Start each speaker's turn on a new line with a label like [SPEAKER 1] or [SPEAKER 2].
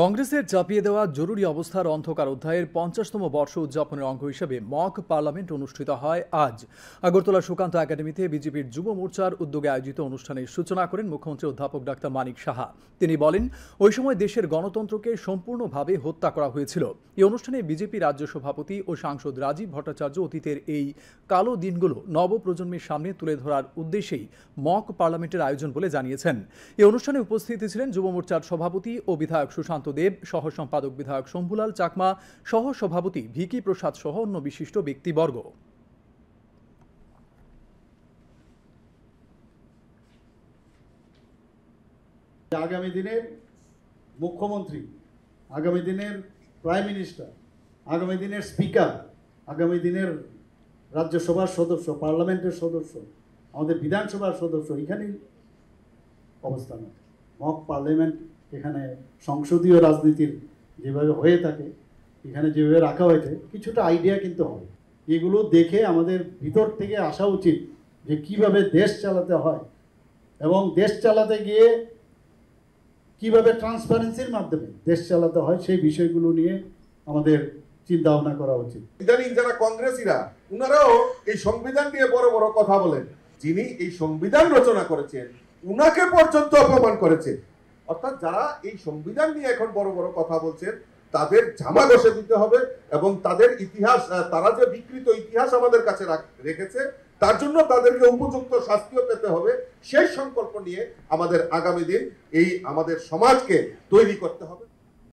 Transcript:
[SPEAKER 1] কংগ্রেসের চাপিয়ে দেওয়া জরুরি অবস্থার অন্ধকার অধ্যায়ের ৫০তম বর্ষ উদযাপনের অঙ্গ হিসেবে মক পার্লামেন্ট অনুষ্ঠিত হয় আজ। আগরতলা সুকান্ত একাডেমিতে বিজেপির যুব মোর্চার উদ্যোগে আয়োজিত অনুষ্ঠানের সূচনা করেন মুখ্যমন্ত্রী অধ্যাপক ডাক্তার মানিক সাহা। তিনি বলেন, ওই সময় দেশের গণতন্ত্রকে সম্পূর্ণভাবে হত্যা করা হয়েছিল। এই অনুষ্ঠানে বিজেপি রাজ্য সভাপতি ও সাংসদ রাজীব ভট্টাচার্য অতীতের এই কালো দিনগুলো নবপ্রজন্মের সামনে তুলে ধরার উদ্দেশ্যেই মক পার্লামেন্টের আয়োজন বলে জানিয়েছেন। এই অনুষ্ঠানে উপস্থিত ছিলেন যুব মোর্চার সভাপতি ও বিধায়ক সুশান্ত দেব, সহ সম্পাদক বিধায়ক শম্ভুলাল চাকমা, সহ সভাপতি ভিকি প্রসাদ সহ অন্য বিশিষ্ট ব্যক্তিবর্গ।
[SPEAKER 2] আগামী দিনের মুখ্যমন্ত্রী, আগামী দিনের প্রাইম মিনিস্টার, আগামী দিনের স্পিকার, আগামী দিনের রাজ্যসভার সদস্য, পার্লামেন্টের সদস্য, আমাদের বিধানসভার সদস্য এখানেই অবস্থান। মক পার্লামেন্ট এখানে সংসদীয় রাজনীতির যেভাবে হয়ে থাকে, এখানে যেভাবে রাখা হয়েছে, কিছুটা আইডিয়া কিন্তু হবে। এগুলো দেখে আমাদের ভিতর থেকে আসা উচিত যে কিভাবে দেশ চালাতে হয় এবং দেশ চালাতে গিয়ে কিভাবে ট্রান্সপারেন্সির মাধ্যমে দেশ চালাতে হয়, সেই বিষয়গুলো নিয়ে আমাদের চিন্তা ভাবনা করা উচিত।
[SPEAKER 3] ইদানিং যারা কংগ্রেসীরা, উনারাও এই সংবিধান নিয়ে বড় বড় কথা বলেন। যিনি এই সংবিধান রচনা করেছেন উনাকে পর্যন্ত অপমান করেছে। অর্থাৎ যারা এই সংবিধান নিয়ে এখন বড় বড় কথা বলছেন তাদের জামা ঘষে দিতে হবে এবং তাদের ইতিহাস, তারা যে বিকৃত ইতিহাস আমাদের কাছে রেখেছে, তার জন্য তাদেরকে উপযুক্ত শাস্তিও পেতে হবে। সেই সংকল্প নিয়ে আমাদের আগামী দিন এই আমাদের সমাজকে তৈরি করতে হবে।